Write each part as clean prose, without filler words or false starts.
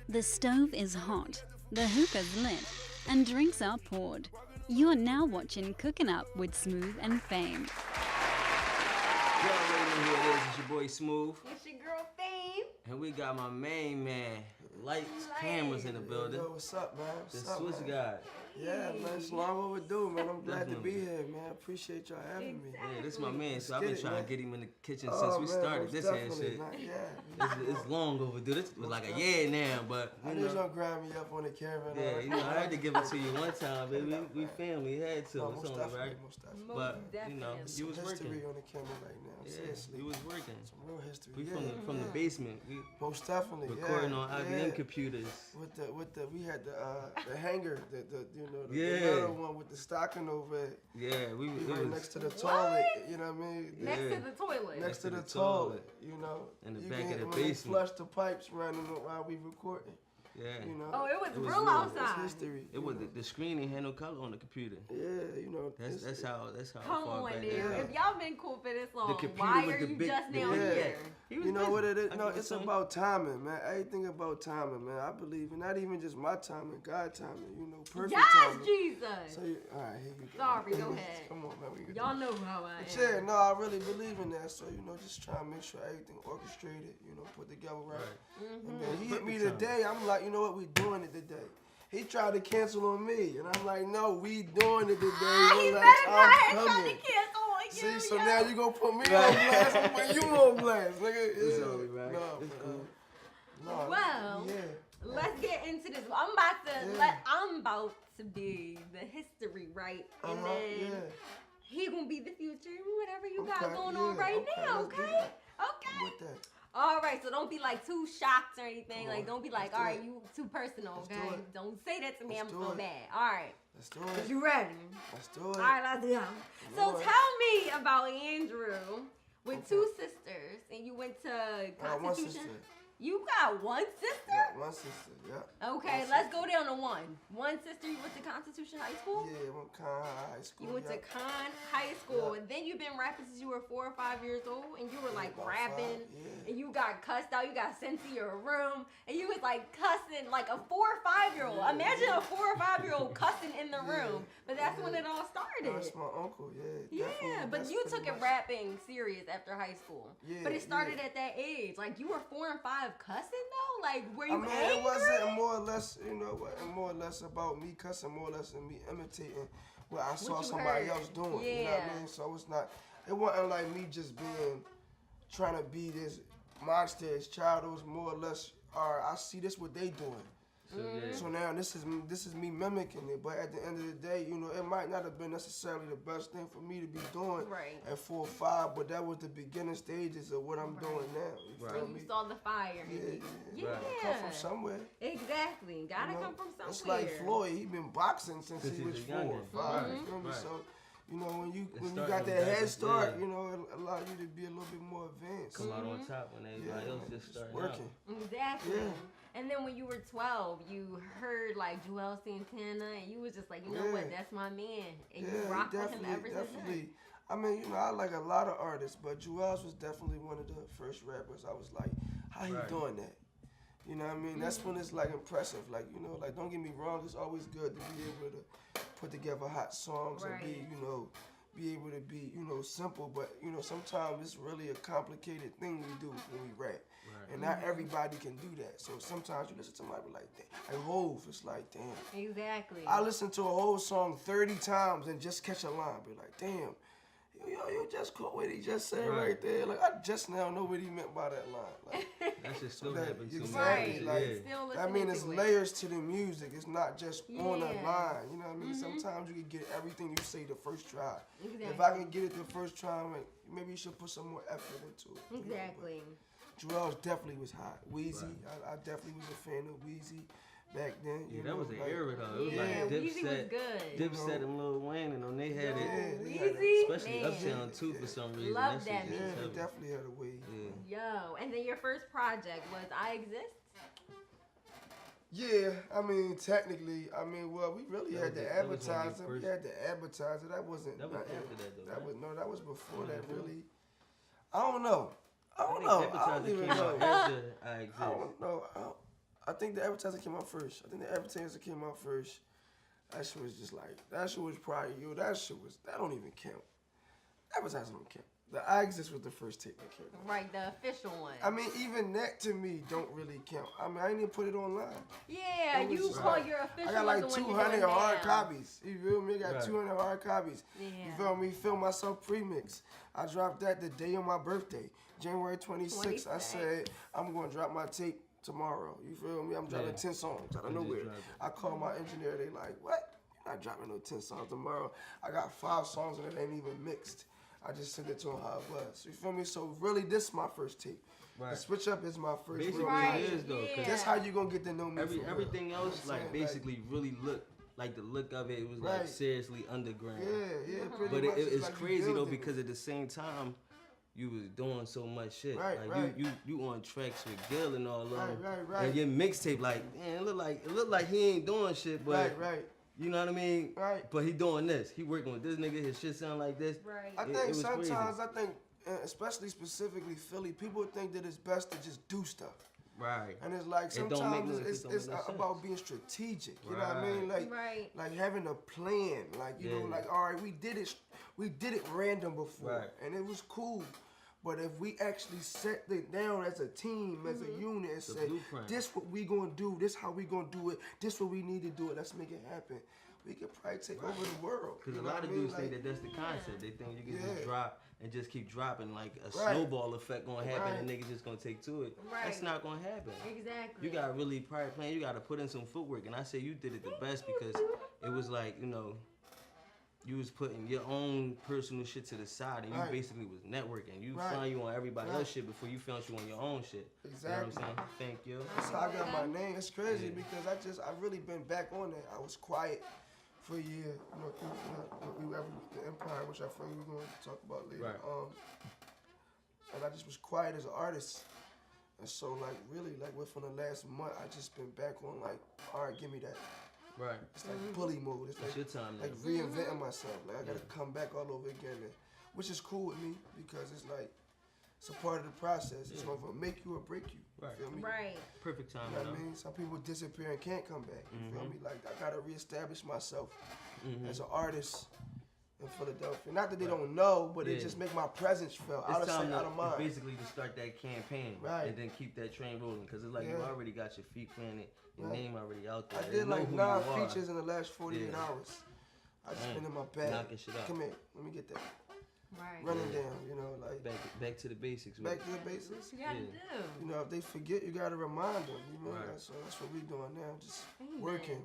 The stove is hot, the hookah's lit, and drinks are poured. You're now watching Cooking Up with Smooth and Fame. Y'all already know who it is. It's your boy Smooth. It's your girl Fame. And we got my main man, Lihtz Kamraz in the building. Yo, what's up, man? The What's up, Swiss man? guy. Yeah, man, it's long overdue, man. I'm glad to be Definitely. here, man. Appreciate y'all having me. Yeah, this is my man, so I've Get been it, trying man. to get him in the kitchen Oh, since we man, started most this here definitely, shit. man. Yeah. It's long overdue. This was like a year now, but I you knew you know. gonna grab me up on the camera. Yeah, you know, I had to give it to you one time, baby. We family, had to. No, It's most only definitely, right. most definitely. But Definitely. you know, you was History working. on the camera right now. Yeah, Seriously. you was working. Some real history. We yeah. from the basement. We Most definitely. recording on yeah. IBM computers. With the we had the hanger, the Yeah. metal one with the stocking over it. Yeah, we Right it next was to the toilet, you know what I mean? Next Yeah. to the toilet. Next to the toilet, you know. In the You back can- of the when they basement. flush the pipes running while we recording, yeah. you know. Oh, it was It was real real. outside. It's history. It was the screen ain't had no color on the computer. Yeah, you know. That's how Come far on back there. that If y'all been cool for this long, computer why was are the you big- just the now big- here? He was You know busy. what it is? I No, give it it's to him. about timing, man. Everything about timing, man. I believe in not even just my timing, God timing. You know, perfect Yes, timing. Jesus. So, all right, here you go. Sorry, go ahead. Come on, man. We can Y'all know how I But am. yeah, no, I really believe in that. So, you know, just trying to make sure everything orchestrated, you know, put together right. And then he hit me Perfect today. I'm like, you know what? We doing it today. He tried to cancel on me, and I'm like, no, we doing it today. He Relax, better not I'm have tried coming. to cancel on you. See, so yo. now you gonna put me on blast. I'm putting you on blast, nigga. It's Yeah. only right. No, It's but, cool. no, Well, yeah. let's get into this. I'm about to be the history, right? And then Yeah. he gonna be the future, whatever you got Okay, going on yeah, right okay, now, let's do okay? that. I'm Okay. with that. All right, so don't be like too shocked or anything. Come Like, on, don't be like, let's all do right, it. you too personal, Let's do okay? it. Don't say that to me. Let's I'm do so it. bad. All right, Let's do it. you ready? Let's do it. All right, let's go. So Lord. tell me about Andrew with Okay. two sisters, and you went to I got one Constitution. sister. You got one sister? Yeah, one sister. Yeah. Okay, One let's sister. go down to one. One sister, you went to Constitution High School? Yeah, one kind high school. You went yeah. to Con High School, Yeah. and then you've been rapping since you were 4 or 5 years old, and you were like About rapping, 5, yeah. and you got cussed out. You got sent to your room, and you was like cussing like a 4 or 5-year-old. Yeah. Imagine a 4 or 5-year-old cussing in the Yeah. room, but that's when Yeah. it all started. That's my uncle, yeah. Yeah, definitely. but That's you pretty took it much- rapping serious after high school. Yeah, But it started yeah. at that age. Like you were 4 and 5 cussing though. Like were I you mean, angry? it wasn't more or less, you know, more or less about me cussing, more or less than me imitating what I saw you somebody heard. else doing. You know what Yeah. I mean? So it wasn't like me just trying to be this monster as child. It was more or less, all right, I see this what they doing. So, yeah. So now this is me mimicking it, but at the end of the day, you know, it might not have been necessarily the best thing for me to be doing Right. at 4 or 5, but that was the beginning stages of what I'm doing now. You Right. feel And me? you saw the fire. Yeah, Yeah. Right. Come from somewhere. Exactly. Gotta You know, come from somewhere. It's like Floyd. He been boxing since Since he he was was 4 or younger. 5. You Right, feel me? right. So, you know, when you start got from that back, head start, yeah. you know, it allow you to be a little bit more advanced. Come out on top when everybody else just it's started working. Exactly. Yeah. And then when you were 12, you heard like Joel Santana, and you was just like, you know Yeah. what, that's my man, and you Yeah, rocked with him definitely, ever since definitely. I mean, you know, I like a lot of artists, but Juelz was definitely one of the first rappers. I was like, how he Right. doing that? You know what I mean? That's when it's like impressive. Like, you know, like don't get me wrong, it's always good to be able to put together hot songs and be, Right. you know, be able to be, you know, simple. But, you know, sometimes it's really a complicated thing we do when we rap. Right. And not everybody can do that. So sometimes you listen to somebody like that. Like Hove, it's like, damn. then. Exactly. I listen to a whole song 30 times and just catch a line. Be like, damn, you just caught what he just said Right. right there. Like, I just now know what he meant by that line. Like, That shit still that- happen to me. exactly, Right. like, yeah. Still I listening mean, it's to it. layers to the music. It's not just on a Yeah. Mm-hmm. line. You know what I mean? Sometimes you can get everything you say the first try. If Exactly. I can get it the first try, I'm like, maybe you should put some more effort into it. you know, but- Exactly. Joel's definitely was hot. Weezy, Right. I definitely was a fan of Weezy back then. Yeah, you that know, was the like, era though. It was Yeah, like Weezy was Dipset, good. Dipset and Lil Wayne, and they had Yeah, it, they had it. Weezy, especially man. Uptown too for some reason. Love shit that was Yeah, music. they heavy. definitely had a way. Yeah. Yo, and then your first project was I Exist? Yeah, I mean, technically, well, we really That had was the it. That was when you advertiser. We first- had the advertiser. That wasn't. That was not- after that though. That right? was that was before that. Mhm. Really, I don't know. I don't think know. I Advertiser don't even came know. out after I I Exist. don't know. I I think the advertising came out first. That shit was just like, that shit was probably, that don't even count. Advertising don't count. The I Exist was the first tape that came out. Right, the official one. I mean, even that to me don't really count. I mean, I didn't even put it online. Yeah, you call your official I got like one 200 hard copies. You feel me? I got 200 hard copies. Yeah. You feel me? Film myself premix. I dropped that the day of my birthday, January 26th. I said, I'm going to drop my tape tomorrow. You feel me? I'm dropping 10 songs out of nowhere. I called my engineer. They like, what? You're not dropping no 10 songs tomorrow. I got 5 songs and it ain't even mixed. I just sent it to him how it was. You feel me? So really, this is my first tape. Right. The Switch Up is my first. Basically, Right. it is though. Yeah. That's how you gonna get to know me. Everything for real. else, You know what I'm like saying? basically, really look like the look of it was Right. like seriously underground. Yeah, pretty But much. it's like you crazy though building because it. at the same time, you was doing so much shit. Right, like right. you on tracks with Gil and all of them. Right. And your mixtape, like, man, it looked like he ain't doing shit, but Right. you know what I mean? Right. But he doing this. He working with this nigga. His shit sound like this. Right. I It think was sometimes, crazy. especially specifically Philly, people think that it's best to just do stuff. Right. And it's like It don't make sometimes no- it it's don't make no sense. about being strategic. You know what I mean? Right. Like having a plan. Like you know, Yeah. like all right, we did it random before, Right. and it was cool. But if we actually set it down as a team, as a unit, and The say, blueprint. this what we gonna do, this how we gonna do it, this what we need to do it, let's make it happen. We could probably take over the world. Because you a know lot what of I mean? dudes think that that's the concept. They think you can just Yeah. drop and just keep dropping like a Right. snowball effect gonna happen and Right. niggas just gonna take to it. Right. That's not gonna happen. Exactly. You got really prior plan. You got to put in some footwork, and I say you did it the best because it was like you was putting your own personal shit to the side, and you Right. basically was networking. You Right. found you on everybody Right. else's shit before you found you on your own shit. Exactly. You know what I'm saying? Thank you. That's how I got my name. It's crazy Yeah. because I really been back on that. I was quiet for a year. We were the Empire, which I feel we're going to talk about later. Right. And I just was quiet as an artist. And so like really like within the last month, I just been back on like, all right, give me that. Right. It's like bully mode. It's It's like your time now. like reinventing myself. Like I gotta come back all over again, which is cool with me because it's like it's a part of the process. It's gonna make you or break you. You Right. feel me? Right. Perfect time. You know what I mean? Some people disappear and can't come back. You feel me? Like I gotta reestablish myself as an artist in Philadelphia. Not that they don't know, but it Yeah. just make my presence felt It's out of time sight, out of to mind. basically to start that campaign Right. and then keep that train rolling because it's like you Yeah. already got your feet planted, your Right. name already out there. I They did know like who 9 you are. features in the last 48 Yeah. hours. I just Damn. been in my bag. Knocking shit out. Come here, let me get that. Right. Running down, you know, like Back to the basics. with back it. to the basics. You gotta Yeah. do. You know, if they forget, you gotta remind them. You know, Right. so that's what we doing now. Just Amen. working.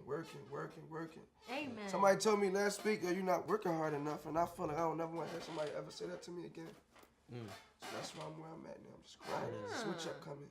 Amen. Somebody told me last week that you're not working hard enough, and I feel like I don't never want to hear somebody ever say that to me again. Mm. So that's where I'm at now. I'm just grinding. Switch up coming.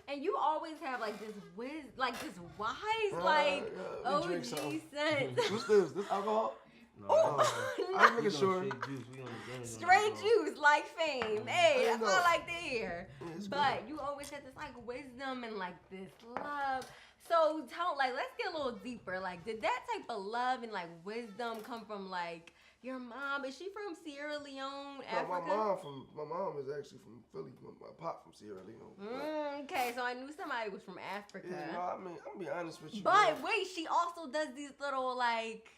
And you always have like this this wise, Yeah, like let me drink OG something. sense. What's this? This alcohol? No, I'm we making gonna sure. straight juice. We on the games on Straight that, juice, like fame. Hey, I that's know. all I like to hear. Yeah, it's But you always have this like wisdom and like this love. So let's get a little deeper. Like, did that type of love and like wisdom come from like your mom? Is she from Sierra Leone, No, Africa? my mom is actually from Philly. My pop from Sierra Leone. Okay, so I knew somebody was from Africa. Yeah, no, I mean, I'm gonna be honest with you. But man. wait, she also does these little like,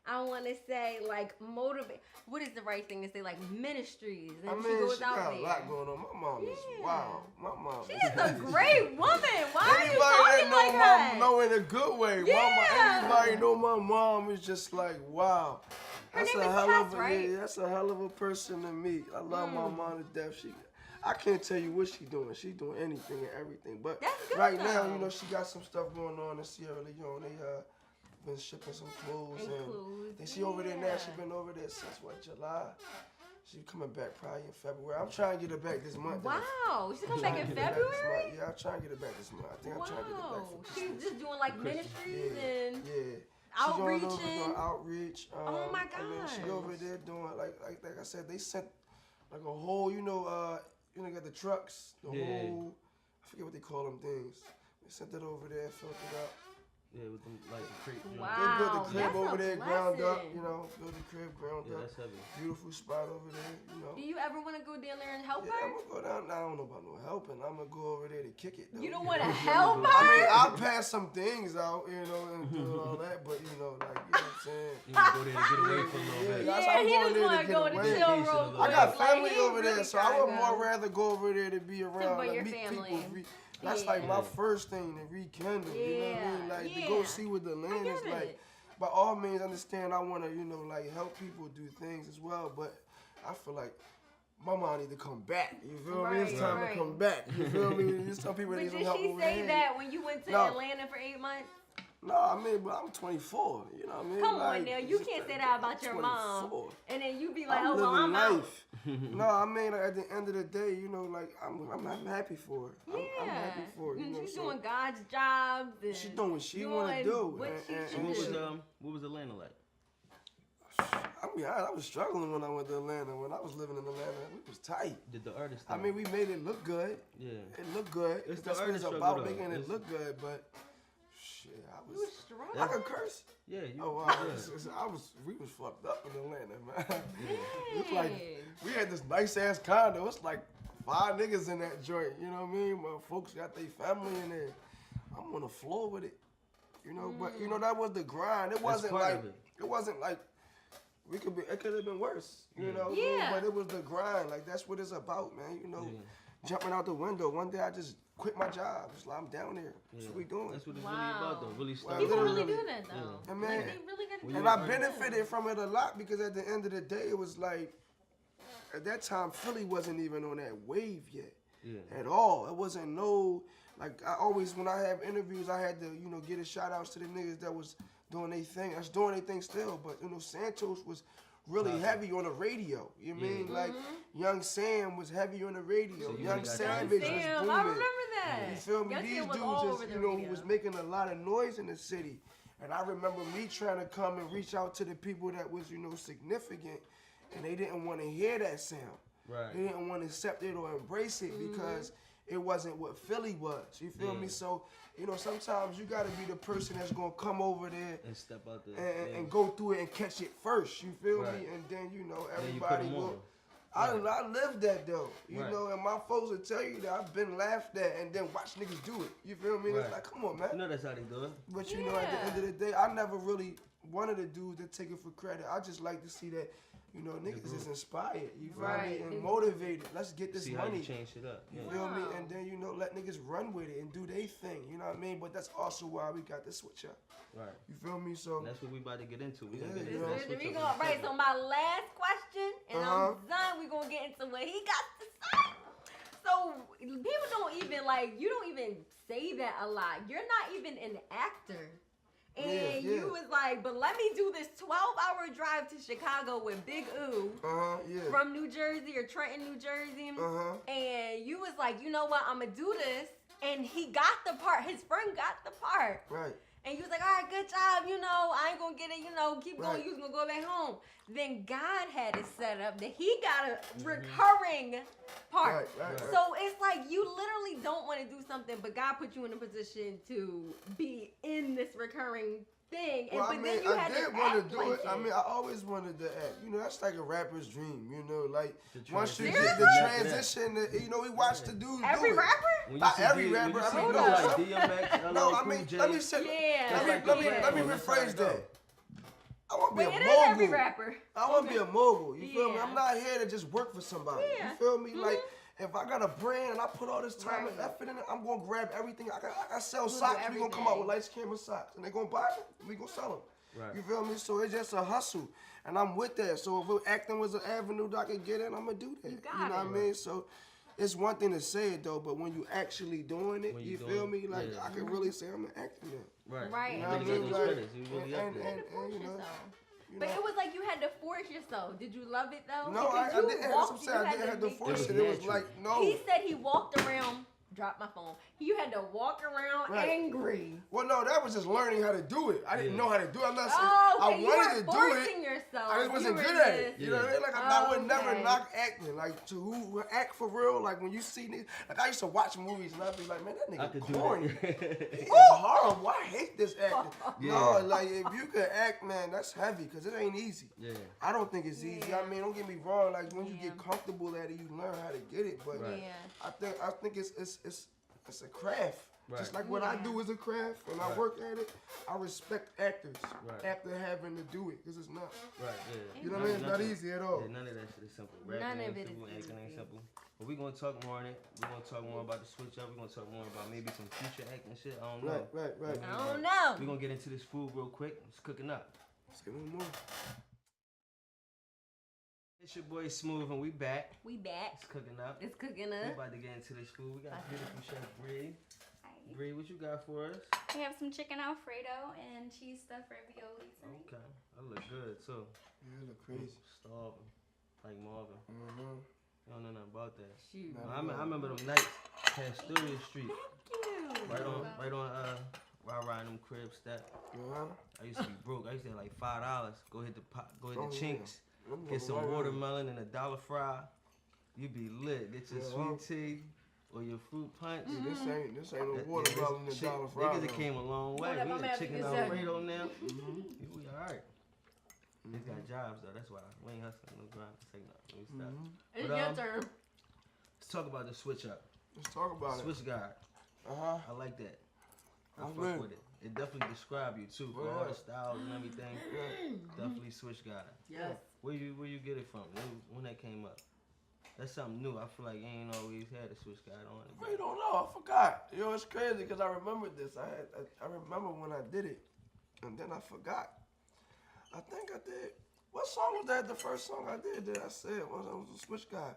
I want to say like motivate. What is the right thing to say? Like ministries, and I mean, she goes she out got there. a lot going on. My mom is Yeah. wow. My mom She is is a great woman. Why are you Anybody talking that like know that? mom know in a good way. Yeah. Everybody know my mom is just like wow. Her That's name a is hell Tess, of a right? yeah, that's a hell of a person to meet. I love my mom to death. I can't tell you what she doing. She doing anything and everything. But That's good, right now, though. you know, she got some stuff going on in Sierra Leone. They been shipping some clothes and she over there now. She been over there since what, July? She coming back probably in February. I'm trying to get her back this month. though. Wow, she's coming I'm back in trying to get her back this February. month. Yeah, I'm trying to get her back this month. I think I'm trying to get her back Wow, for she's Christmas. just doing like ministries and Yeah. outreaching. She's doing outreach. Oh my And then she gosh. over there doing like I said, they sent like a whole, you got the trucks, the Yeah. whole, I forget what they call them things. They sent it over there, filled it up. Yeah, with them like the crate. Wow. They built the crib that's over a there, ground up. blessing. You know, built the crib, ground Yeah, up. that's heavy. Beautiful spot over there. You know. Do you ever want to go down there and help Yeah, I'm her? gonna go down. I don't know about no helping. I'm gonna go over there to kick it. Though. You don't want to help I her? mean, I'll pass some things out, you know, and do all that, but you know, like, you know what I'm saying? You can go there to get away for a little bit. that's Yeah, I'm he going just there want to get go to away. chill Vacation real a little quick. I got Like, family he over there, really so I would tryna more go. rather go over there to be around, for like, your meet family. people. That's Yeah. like my first thing to rekindle, you know what I mean? Yeah, Like, to yeah. go see what the land is get like. it. By all means, understand I want to, you know, like, help people do things as well, but I feel like my mom need to come back. You feel me? It's Right, time right. to come back. You feel me? There's some people But need some did help she over say there. that when you went to No. Atlanta for 8 months? No, I mean, but I'm 24. You know what I mean? Come like, on now, you can't say that about your mom. 24. And then you be like, I'm oh, well, living I'm out. life. No, I mean, like, at the end of the day, you know, like, I'm happy for her. I'm happy for her. You And know, she's so doing God's jobs. And she doing what she want to do. What she and should What was do. what was Atlanta like? I mean, I was struggling when I went to Atlanta. When I was living in Atlanta, it was tight. Did the artist? I mean, we made it look good. yeah. It looked good. It's the That's what it's artist about, struggle, though. making it It's- look good. But shit, You was strong. I could curse. Yeah, you. Oh, wow. yeah. We was fucked up in Atlanta, man. It's Dang. like we had this nice ass condo. It's like 5 niggas in that joint. You know what I mean? My folks got their family in there. I'm on the floor with it. You know, but you know that was the grind. It wasn't part like of it. it wasn't like it could have been worse. You know, Yeah. but it was the grind. Like that's what it's about, man. You know, jumping out the window. One day I just quit my job. It's like I'm down there. That's what we doing. That's what it's Wow. really about, though. Really Well, starting. People really literally. do that, though. Yeah. Like, Man. they really got to When do And you I that. benefited from it a lot because at the end of the day, it was like, at that time, Philly wasn't even on that wave yet at all. It wasn't no, like, I always, when I have interviews, I had to, you know, get a shout outs to the niggas that was doing their thing. That's doing their thing still, but, you know, Santos was really heavy on the radio. You mean? Like, Young Sam was heavy on the radio. So you Young really got Savage that. was Damn, booming. I remember that. You feel me? Young These Sam was dudes all just, over the you know, radio. was making a lot of noise in the city. And I remember me trying to come and reach out to the people that was, you know, significant, and they didn't want to hear that sound. Right. They didn't want to accept it or embrace it because it wasn't what Philly was. You feel me? So, you know, sometimes you got to be the person that's going to come over there And step out there. and go through it and catch it first. You feel Right. me? And then, you know, Then you put everybody 'em will. on. I lived that though, you Right. know, and my folks will tell you that I've been laughed at and then watch niggas do it. You feel me? Right. It's like, come on, man. You know that's how they do it. But you know, at the end of the day, I never really wanted to do to take it for credit. I just like to see that, you know, niggas is inspired. You feel Right. me? And motivated. Let's get this See how you money. change shit up. You Yeah. feel me? Wow. And then, you know, let niggas run with it and do their thing. You know what I mean? But that's also why we got the switch up. Right. You feel me? So And that's what we about to get into. We gonna Yeah, get yeah. into that So switch we up gonna, in a right, second. so my last question, and I'm done. We're gonna get into what he got to say. So people don't even like, you don't even say that a lot. You're not even an actor. And Yeah. you was like, but let me do this 12-hour drive to Chicago with Big Ooh yeah. from New Jersey or Trenton, New Jersey. And you was like, you know what, I'm gonna do this. And he got the part, his friend got the part. Right. And you was like, all right, good job, you know, I ain't gonna get it, you know, keep going, Right. you was gonna go back home. Then God had it set up that he got a recurring part. Right. So it's like you literally don't want to do something, but God put you in a position to be in this recurring thing. And Well, but I mean, then you I had did to want act to do like it. I mean, I always wanted to act. You know, that's like a rapper's dream. You know, like The once you transition. get the Seriously? transition, you know, we watch the dudes every do it. rapper? When you Not see every D- when rapper, you I see mean, dudes no, like some- DMX, No, LL I Cool mean, J, let me say, Yeah. That's like let the me platform. That's how rephrase it go. that. I want to be But a it is mogul. every rapper. I want to be a mogul. You feel me? Yeah. I'm not here to just work for somebody. Yeah. You feel me? Like, if I got a brand and I put all this time and Right. effort in it, I'm gonna grab everything. I sell do socks. We gonna come out with everything. lights, camera socks, and they gonna buy them. We gonna sell them. Right. You feel me? So it's just a hustle, and I'm with that. So if acting was an avenue that I could get in, I'm gonna do that. You got know what I it. mean? So it's one thing to say it though, but when you actually doing it, When you you feel doing me? it, Like yeah. I can really say I'm an actor now. Right. Right. You You know what I really mean? got Like, those credits. You really up and, there. and, Force you know, yourself. you But know. it was like you had to force yourself. Did you love it though? No, Because I you didn't. That's walked- what I'm saying. I you didn't have to make- force It it. was It was natural. like no. He said he walked around drop my phone. You had to walk around angry. Well, no, that was just learning how to do it. I didn't know how to do it. I'm not saying okay. I wanted to do forcing it. Yourself. I just wasn't good at it. You know what I mean? Like I would never Okay. knock acting. Like to who act for real. Like when you see niggas, like I used to watch movies and I'd be like, man, that I nigga could corny. do that. It's horrible. I hate this acting. Yeah. No, like if you could act, man, that's heavy because it ain't easy. Yeah. I don't think it's easy. I mean, don't get me wrong. Like when you get comfortable at it, you learn how to get it. But I think it's a craft. Right. Just like what I do is a craft, and I work at it. I respect actors after having to do it, because it's not. Right, yeah. You know what I mean? It's not easy at all. Yeah, none of that shit is simple. None of it is simple, acting ain't easy. simple. But we're going to talk more on it. We're going to talk more about the switch up. We're going to talk more about maybe some future acting shit. I don't know. Right. I don't know. We're going to get into this food real quick. It's cooking up. Let's get one more. It's your boy Smooth, and we back. We back. It's cooking up. It's cooking We up. about to get into this food. We got beautiful chef Bree. Bree, what you got for us? We have some chicken Alfredo and cheese stuffed ravioli tonight. Okay. That look good, too. Yeah, it look crazy. Starving. Like Marvin. Mm-hmm. You don't know nothing about that. Shoot. I remember them nights past Studio Street. Right on, where I ride them crib step. I used to be broke. I used to have like $5. Go hit the Chinks. Get some watermelon and a dollar fry. You be lit. Get your sweet tea or your fruit punch. This ain't no watermelon and dollar fry. Niggas that came a long way. We got chicken Alfredo now. We alright. Niggas got jobs though. That's why we ain't hustling no grind. Take no. Let me stop. It's But, your turn. Let's talk about the switch up. Let's talk about it. Switch guard. I like that. I fuck with it. It definitely describe you too for all the styles and everything. Definitely switch guard. Yes. Where you get it from? When that came up? That's something new. I feel like you ain't always had a switch guard on it. I don't know. I forgot. Yo, it's crazy because I remembered this. I remember when I did it, and then I forgot. I think I did. What song was that? The first song I did that I said was a switch guard.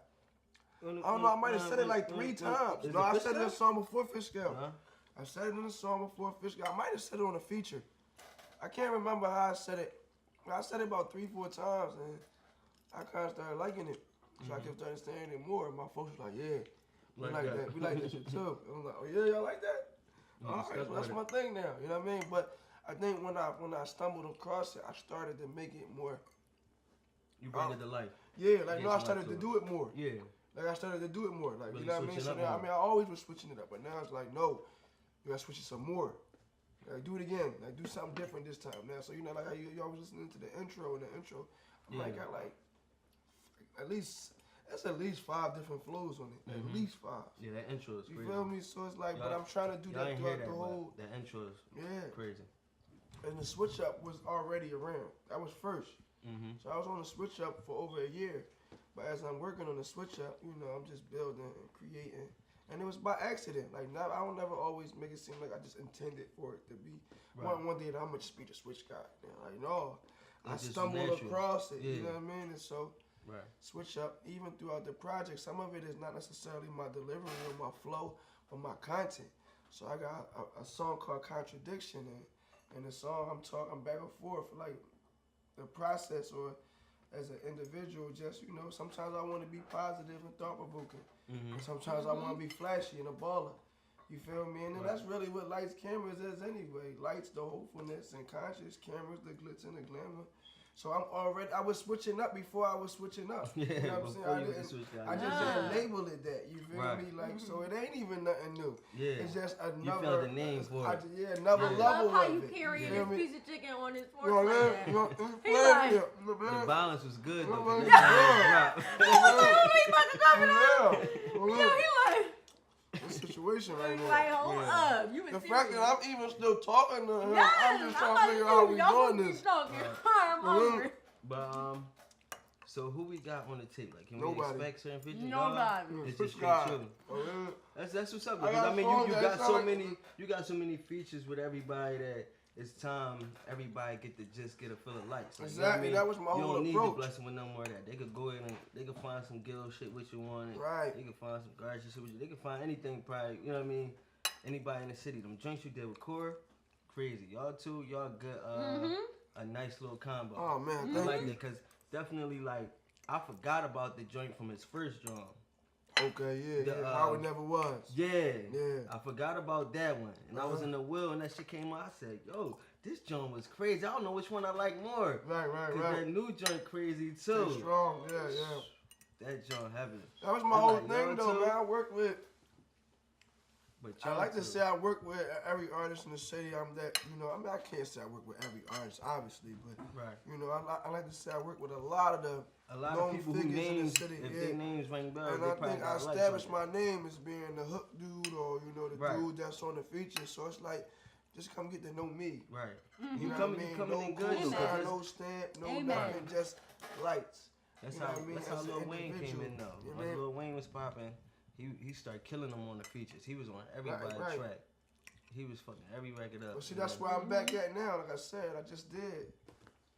I don't know. I might have said it like 3 times. No, I said it in the song before Fish Scale. I said it in the song before Fish Scale. I might have said it on a feature. I can't remember how I said it. I said it about 3-4 times, and I kind of started liking it. So I kept understanding it more. And my folks was like, yeah, we like that. We like that shit too. I was like, oh yeah, y'all like that? All right, so that's my thing now. You know what I mean? But I think when I stumbled across it, I started to make it more. You bring it to life. Yeah, like no, I started to do it more. Yeah. Like I started to do it more. Like Really you know what I mean? So now, I always was switching it up, but now it's like no, you gotta switch it some more. Like do it again. Like do something different this time. Now, so you know, like how you always listening to the intro and the intro. I might got like at least 5 different flows on it. At least 5. Yeah, that intro is crazy. You feel me? So it's like, but I'm trying to do that throughout the whole. That intro is crazy. And the switch up was already around. That was first. So I was on the switch up for over a year. But as I'm working on the switch up, you know, I'm just building and creating. And it was by accident. Like, I don't never always make it seem like I just intended for it to be. One day that I'm going to just be the switch guy. Like, no. I stumbled across it. You know what I mean? And so, switch up, even throughout the project, some of it is not necessarily my delivery or my flow, but my content. So I got a song called Contradiction. And the song I'm back and forth, like, the process or as an individual, just, you know, sometimes I want to be positive and thought-provoking. And sometimes I want to be flashy and a baller. You feel me? And then that's really what Lihtz Kamraz is anyway. Lights, the hopefulness and conscious. Cameras, the glitz and the glamour. So I was switching up before I was switching up. You know what I'm saying? I just didn't label it that. You feel me? Like, so it ain't even nothing new. Yeah. It's just another. You found the name for it. I Another level love how of you it. carrying this piece of chicken on his fork. You know what I mean? The balance was good though. He about to drop it off. Yo, he like. This situation right now. Like, hold up. You the fact that I'm even still talking to him, yes, I'm just trying to figure out how we doing this. I'm hungry. But so who we got on the tape? Like, can we expect certain features? Nobody. It's just straight chilling. That's what's up. Because I mean, you got so many features with everybody that it's time everybody get a feel of lights. Like, exactly, you know what I mean? That was my whole approach. You don't need to bless them with no more of that. They could go in and they could find some ghetto shit with you on it. Right. They could find some garbage shit with you. They could find anything probably, you know what I mean? Anybody in the city. Them joints you did with Cora, crazy. Y'all good, a nice little combo. Oh man, I like it because definitely like, I forgot about the joint from his first drum. Okay, yeah, The, How It Never Was. Yeah. Yeah. I forgot about that one. And I was in the wheel and that shit came out. I said, yo, this joint was crazy. I don't know which one I like more. Right. Cause that new joint crazy too. Stay strong, yeah. That joint heavy. That was my whole thing though, man. I work with. I like to say I work with every artist in the city. I can't say I work with every artist, obviously, but I like to say I work with a lot of known people figures who names, in the city. if their names ring bells, and I think I established my name as being the hook dude, or the dude that's on the feature. So it's like, just come get to know me. Right. Mm-hmm. You coming in good. No stamp, no nothing, just lights. That's how Lil Wayne came in though. When Lil Wayne was popping, he started killing them on the features. He was on everybody's track. He was fucking every record up. Well, see, that's where I'm back at now. Like I said, I just did.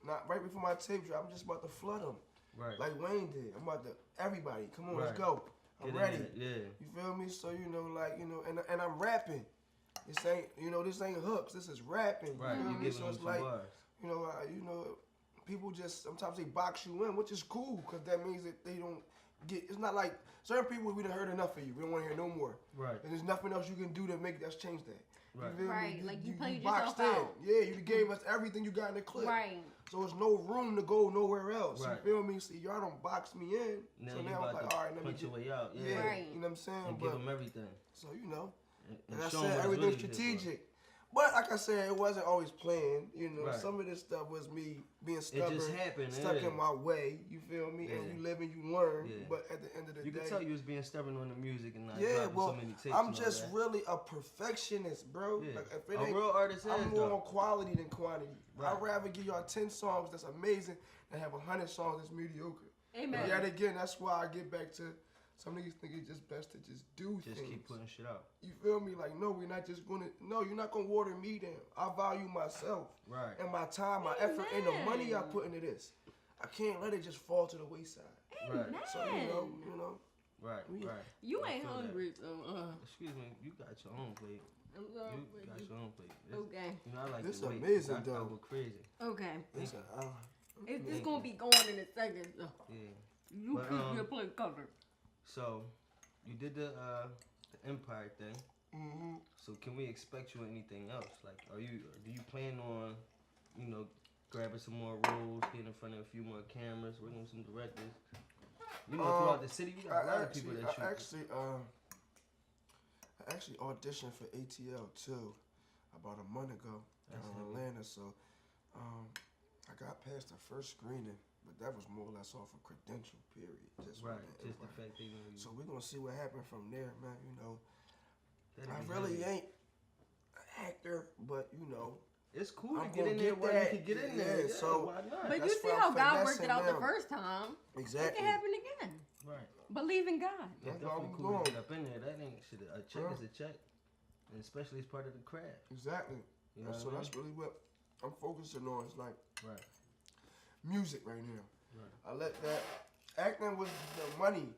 Not right before my tape drop, I'm just about to flood them. Right. Like Wayne did. I'm about to, everybody, come on, let's go. I'm Get ready. Yeah. You feel me? So, and I'm rapping. This ain't hooks. This is rapping. Right. You giving them some bars. People just, sometimes they box you in, which is cool, because that means that they don't get, it's not like, certain people, we done heard enough of you. We don't want to hear no more. Right. And there's nothing else you can do to make us change that. Right. You feel Right. me? Like you played boxed yourself in. out. Yeah, you gave us everything you got in the clip. Right. So there's no room to go nowhere else. Right. You feel me? See, y'all don't box me in. Now So you now I'm about like, to all right, let me punch your way out. Yeah. Right. You know what I'm saying? And give them everything. So, And I show 'em said what it's everything's really here for. strategic. But like I said, it wasn't always planned. Right. Some of this stuff was me being stubborn, It just happened. stuck in my way. You feel me? And you live and you learn. Yeah. But at the end of the You day, can tell you was being stubborn on the music and not yeah, dropping well, so many tapes. I'm and all just that. really a perfectionist, bro. Yeah. Like, if it A ain't, real artist I'm is, more though. on quality than quantity. Right. I'd rather give y'all 10 songs that's amazing than have 100 songs that's mediocre. Amen. But yet again, that's why I get back to some niggas think it's just best to just do Just things. keep putting shit out. You feel me? Like, no, we're not just gonna. No, you're not gonna water me down. I value myself Right. and my time, my effort, and the money I put into this. I can't let it just fall to the wayside. Right. So Right. Right. You I ain't feel that. hungry, so Excuse me. You got your own plate. I'm You sorry. got your own plate. Okay. I like This to wait. amazing, I though. go crazy. Okay. Listen, It's gonna be going in a second. So Yeah. you But, keep your plate covered. So, you did the Empire thing. mm-hmm. So can we expect you anything else? Like, do you plan on, grabbing some more roles, getting in front of a few more cameras, working with some directors? Throughout the city, you got a lot of people that shoot. I actually auditioned for ATL too about a month ago in Atlanta. So I got past the first screening, but that was more or less off a credential period. Just Right, just the fact they know you. So we're gonna see what happens from there, man. That'd I be really heavy. ain't an actor, but It's cool I'm to get gonna in there get where that. you can get in Yeah, there. Yeah, so- why not? But That's you see why how I'm God worked finessing it out the them. first time. It exactly. can happen again. Right. Believe in God. It's That's why definitely I'm cool to going. get up in there. That ain't shit. A check Huh? is a check. And especially as part of the craft. Exactly. You know So what I that's really what I'm focusing on. It's like Right. music right now. Right. I let that acting was the money.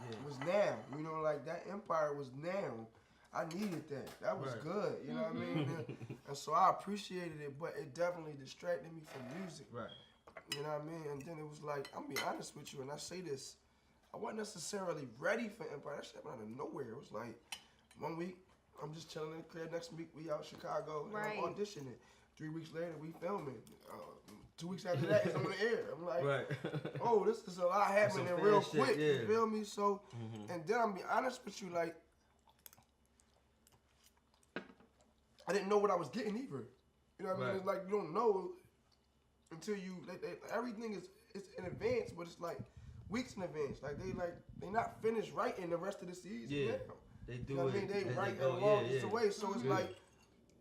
Yeah. Was now. Like that Empire was now. I needed that. That was Right. good. You know what I mean? And so I appreciated it, but it definitely distracted me from music. Right. You know what I mean? And then it was like, I'm be honest with you, and I say this, I wasn't necessarily ready for Empire. That shit happened out of nowhere. It was like 1 week, I'm just chilling in the crib. Next week, we out Chicago, and Right. I'm auditioning. 3 weeks later, we filming. 2 weeks after that, it's on the air. I'm like, Right. oh, this is a lot happening some real fast shit, quick. yeah. You feel me? So, Mm-hmm. and then I'm be honest with you, like, I didn't know what I was getting either. You know what I mean? Right. It's like you don't know until you. Everything is in advance, but it's like weeks in advance. They not finished writing the rest of the season. Yeah. Now. They do You know what I it. mean? They as write go. along Yeah. the way, so it's Yeah. like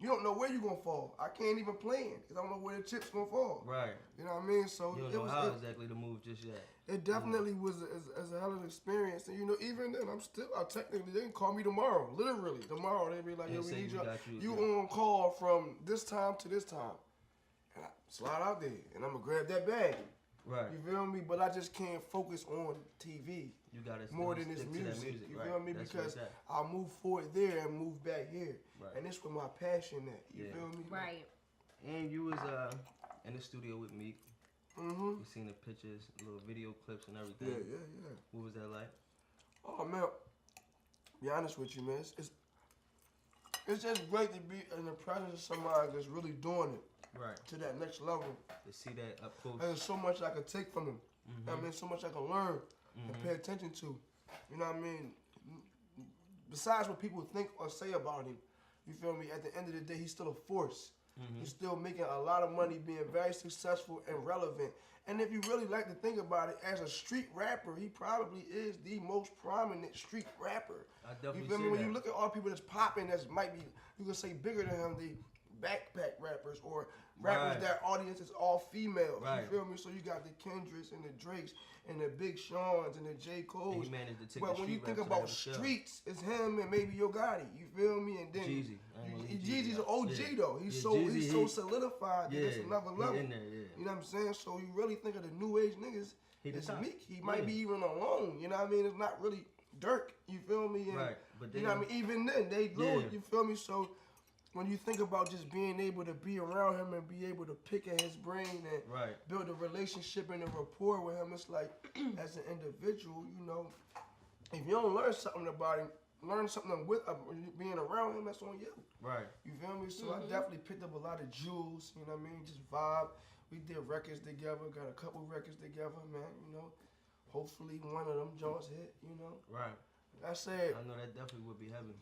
you don't know where you're gonna fall. I can't even plan because I don't know where the chips gonna fall. Right. You know what I mean? So You don't it know was. how exactly to move just yet. It definitely was as a hell of an experience, and even then, I technically they can call me tomorrow, literally tomorrow. They be like, And yo, we say need we you. got you, You yeah. on call from this time to this time, and I slide out there, and I'm gonna grab that bag. Right. You feel me? But I just can't focus on TV You gotta more than this stick to that music. You right. feel me? That's where Because it's at. I'll move forward there and move back here, Right. and this where my passion at. You Yeah. feel me? Right. And you was in the studio with Meek. Mhm. You seen the pictures, little video clips and everything. Yeah. What was that like? Oh man, be honest with you, man. It's just great to be in the presence of somebody that's really doing it. Right. To that next level. To see that up close. And there's so much I could take from him. I mean, so much I can learn and pay attention to. You know what I mean? Besides what people think or say about him, you feel me? At the end of the day, he's still a force. He's still making a lot of money, being very successful and relevant. And if you really like to think about it, as a street rapper, he probably is the most prominent street rapper. I definitely You feel me? see When that. you look at all the people that's popping, that's might be, you can say bigger than him, the backpack rappers or rappers Right. that audience is all female. Right. You feel me? So you got the Kendricks and the Drakes and the Big Sean's and the J. Cole's. And he managed to take But the when you street think rap to about that show. streets, it's him and maybe Yo Gotti. You feel me? And then Jeezy. I ain't gonna leave Jeezy's an out. OG Yeah. though. He's Yeah, so Jeezy, he's so solidified that Yeah, it's another level. he in there, yeah. You know what I'm saying? So you really think of the new age niggas, He the it's top. Meek. He might Yeah. be even alone. You know what I mean? It's not really Dirk. You feel me? And, Right, but you know what I then- mean? Even then, they low. Yeah. You feel me? So when you think about just being able to be around him and be able to pick at his brain and Right. build a relationship and a rapport with him, it's like as an individual, you know, if you don't learn something about him, learn something with being around him, that's on you. Right. You feel me? So I definitely picked up a lot of jewels, you know what I mean? Just vibe. We did records together, got a couple records together, man, you know. Hopefully one of them joints hit, you know. Right. I said I know that definitely would be heaven.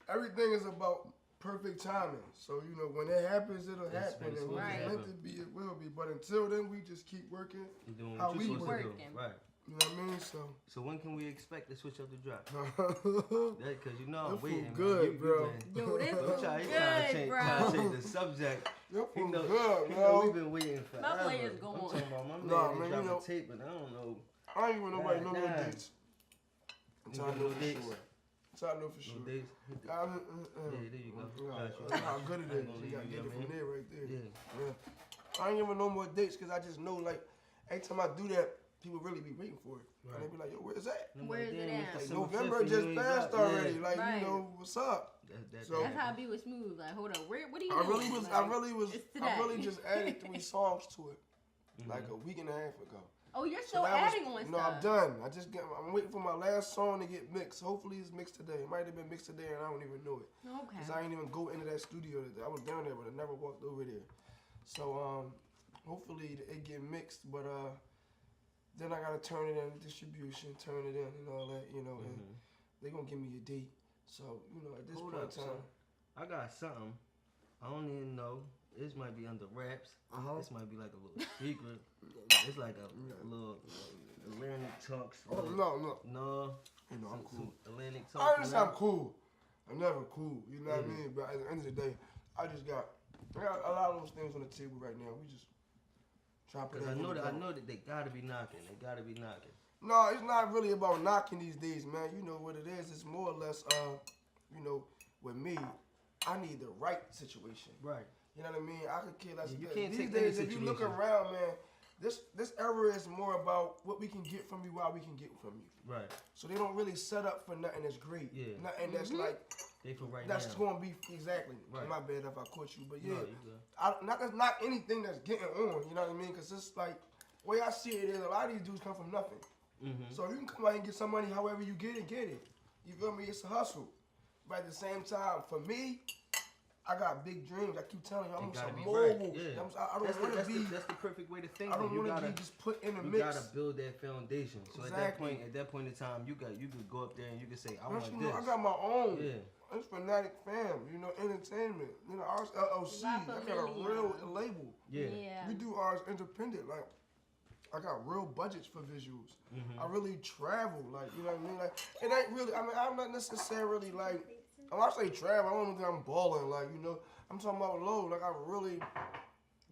everything is about perfect timing. So, you know, when it happens, it'll Yes, happen. when it's And when supposed it's to meant to be, it will be. But until then, we just keep working. You're doing How what we you're supposed to working. do. Right. You know what I mean? So, So when can we expect the switch up to drop? that That, cause you know I'm feel waiting, man. good, bro. Yo, this I'm is trying to good, change bro. the subject. feel He know, good, he bro. know we've been waiting forever. player's I'm going. talking about my man. Nah, They man, you dropped know- a tape, but I don't know. I ain't even nobody know no Nah. dates. Until I You know know for dates? sure. Until I know for No sure. days. Yeah, there you go. Got you. That's how good it I ain't is. gonna You leave gotta you, get it man. from there right there. Yeah. Yeah. I ain't even no more dates because I just know, like, every time I do that, people really be waiting for it. And Right. they be like, yo, where's that? And I'm Where like, is it damn, at? it's Like, December November 5th and just you ain't passed dropped. already. Yeah. Like, Right. you know, what's up? So- That's how I be with Smooth. Like, hold up, what are you I doing? really was, Like, I really it's just today. added 3 songs to it, like a week and a half ago. Oh, you're So still that was- adding on No, stuff. I'm done. I'm waiting for my last song to get mixed. Hopefully it's mixed today. It might have been mixed today and I don't even know it. Okay. Cause I ain't even go into that studio today. I was down there, but I never walked over there. So hopefully it get mixed, but then I gotta turn it in distribution, turn it in and all that, you know. And they gonna give me a date. So you know, at this Hold point up, in time, I got something. I don't even know. This might be under wraps. This might be like a little secret. It's like a little Atlantic talks. oh no, No. you know I'm cool. Atlantic I talks. understand I'm cool. I'm never cool. You know what I mean? But at the end of the day, I got a lot of those things on the table right now. We just try to put Cause I everything know together. that they gotta be knocking. They gotta be knocking. No, it's not really about knocking these days, man. You know what it is. It's more or less, you know, with me, I need the right situation. Right. You know what I mean? I could care less. Yeah, you These can't take days, any if you look situation. around, man, this era is more about what we can get from you, while we can get from you. Right. So they don't really set up for nothing that's great. Yeah. Nothing that's like They for right that's now. going to be exactly. Right. My bad if I caught you, but yeah, No, you good. that's not anything that's getting on. You know what I mean? Because it's like the way I see it is a lot of these dudes come from nothing. Mm-hmm. So you can come out and get some money however you get it, get it. You feel me? It's a hustle. But at the same time, for me, I got big dreams. I keep telling you, I'm They gotta some be mogul. right. Yeah. I don't want to be. That's the perfect way to think. I don't You want to gotta- be just put in a You mix. gotta build that foundation. So Exactly. at that point in time, you could go up there and you could say, I Plus, want you know, this. I got my own. Yeah. It's Fanatic Fam. You know, entertainment. You know, ours LLC. La I got a Familia. real label. Yeah. We do ours independent. Like, I got real budgets for visuals. Mm-hmm. I really travel. Like, you know what I mean? Like, it ain't really. I mean, I'm not necessarily like. When I say travel, I don't think I'm balling. Like, you know, I'm talking about low. Like, I really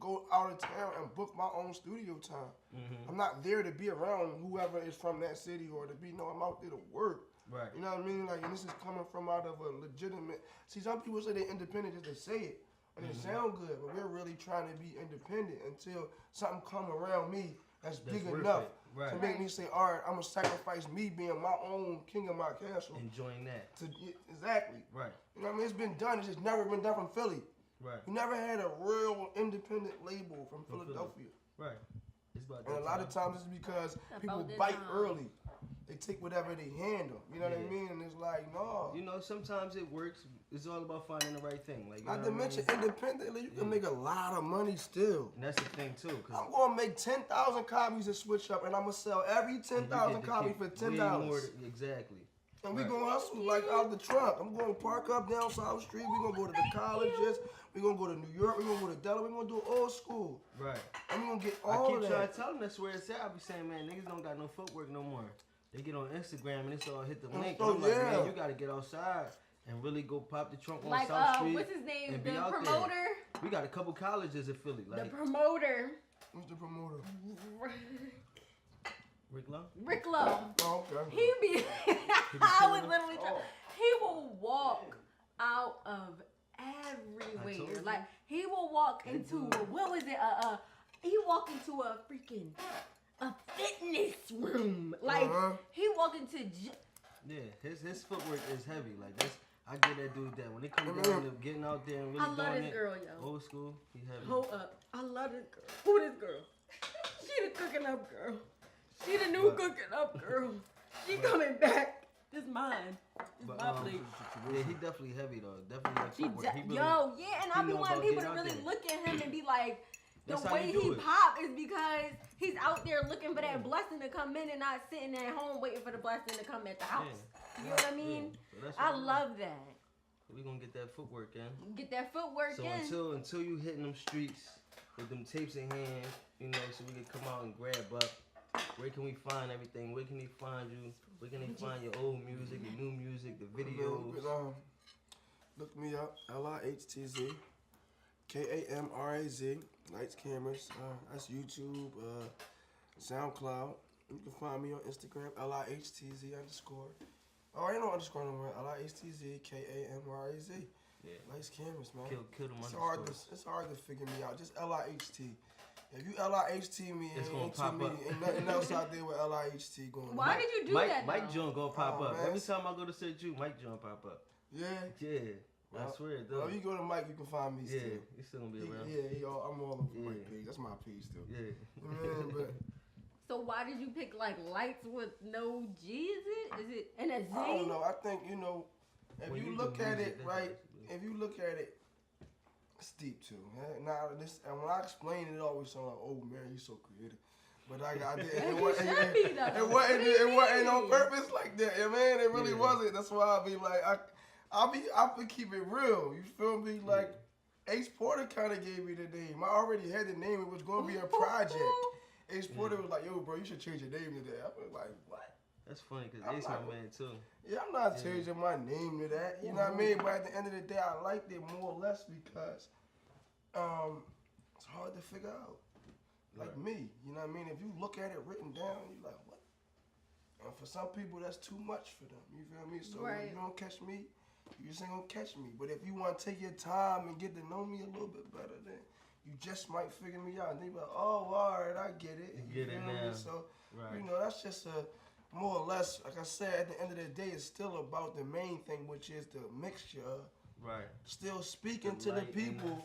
go out of town and book my own studio time. Mm-hmm. I'm not there to be around whoever is from that city or to be. No, I'm out there to work. Right. You know what I mean? Like, and this is coming from out of a legitimate. See, some people say they're independent just to say it, and it sound good, but we're really trying to be independent until something come around me that's big worth enough it. Right. to make me say, all right, I'm gonna sacrifice me being my own king of my castle. Enjoying that. Exactly. Right. You know what I mean? It's been done. It's just never been done from Philly. Right. We never had a real independent label from Philadelphia. Right. It's about And that a lot of time. times it's because About people that bite time. early. They take whatever they handle. You know what I mean? And it's like, no. You know, sometimes it works. It's all about finding the right thing. Like, not to mention, independently, you can make a lot of money still. And that's the thing too. I'm gonna make 10,000 copies of Switch Up, and I'm gonna sell every 10,000 copies for $10. Exactly. And we gonna hustle like out the trunk. I'm gonna park up down South Street. We gonna go to the colleges. We gonna go to New York. We gonna go to Delaware. We gonna do old school. Right. And we gonna get all of that. I keep trying to tell them that's where it's at. I be saying, man, niggas don't got no footwork no more. They get on Instagram and it's all hit the link. Oh, I'm like, man, you gotta get outside and really go pop the trunk on like, South Street. what's his name? And The be out promoter. There. We got a couple colleges in Philly. Like, the promoter. Who's the promoter? Rick Lowe? Rick Lowe. Oh, okay. He be. I was literally trying. He will walk out of everywhere. Like he will walk into what was it? He walked into a freaking fitness room. Like he walked into. Yeah, his footwork is heavy. Like that's. I get that dude that when it comes down to getting out there and really I love doing this it, girl, yo. old school, he heavy. Hold up. I love this girl. Who this girl? She the cooking up girl. She the new cooking up girl. She coming back. This mine. This my plate. Yeah, he definitely heavy though. Definitely like footwork. He really, yeah, and I be wanting people to really look at him and be like, the way he pop is because he's out there looking for that blessing to come in and not sitting at home waiting for the blessing to come at the house. Yeah. You know what I mean? So I love that. We gonna get that footwork in. Get that footwork in. So until you hitting them streets with them tapes in hand, you know, so we can come out and grab up. Where can we find everything? Where can they find you? Where can they find your old music, your new music, the videos? Look me up, LIHTZ, KAMRAZ, Lihtz Kamraz. That's YouTube, SoundCloud. You can find me on Instagram, LIHTZ_. Oh, ain't no underscore no more. LIHTZ, KAMRAZ. Yeah. Lihtz Kamraz, man. Kill them it's hard to figure me out. Just LIHT. If you LIHT me, it's gonna pop up. Ain't nothing else out there with LIHT going on. Why did you do that? Mike John gonna pop up. Man. Every time I go to search you, Mike John pop up. Yeah. Yeah. I swear it does. Well, you go to Mike, you can find me still. Yeah, he's still gonna be around. I'm all over Mike page. That's my page still. Yeah. Man, but so why did you pick like Lights with no G? Is it and a Z? I don't know. I think if you look at it right, if you look at it, it's deep too. Now this, and when I explain it, it always sounds like, oh man, you're so creative. But I did. It wasn't on purpose like that. Yeah, man, it really wasn't. That's why I be like, I keep it real. You feel me? Like Ace Porter kind of gave me the name. I already had the name. It was going to be a project. Ace Porter was like, yo, bro, you should change your name to that. I was like, what? That's funny because Ace my man too. Yeah, I'm not changing my name to that. You know what I mean? But at the end of the day, I liked it more or less because it's hard to figure out. Like me, you know what I mean? If you look at it written down, you're like, what? And for some people, that's too much for them. You feel me? So if you don't catch me, you just ain't gonna catch me. But if you want to take your time and get to know me a little bit better, then you just might figure me out. And they be like, oh, all right, I get it. You get it now. So, you know, that's just more or less, like I said, at the end of the day, it's still about the main thing, which is the mixture of still speaking to the people,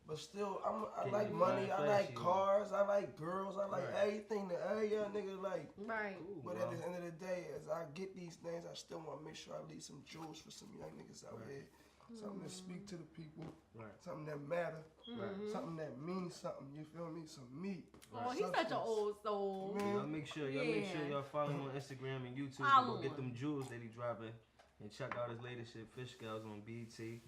but still, I like money, I like cars, I like girls, I like everything that every young nigga like. But at the end of the day, as I get these things, I still want to make sure I leave some jewels for some young niggas out here. Something that speak to the people, something that matter, something that means something. You feel me? Some meat. Oh, he's such an old soul. Y'all make sure y'all follow him on Instagram and YouTube and go get them jewels that he dropping. And check out his latest shit, Fish Scales on BT.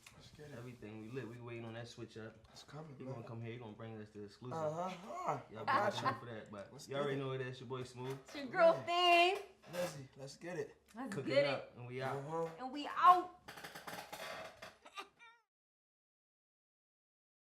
Everything we lit. We waiting on that switch up. It's coming. He gonna come here. He gonna bring us the exclusive. Y'all Gotcha. for that, but you already know it is. Your boy Smooth. It's your girl thing. Let's get it. Let's Cooking get up, it. and we out. And we out.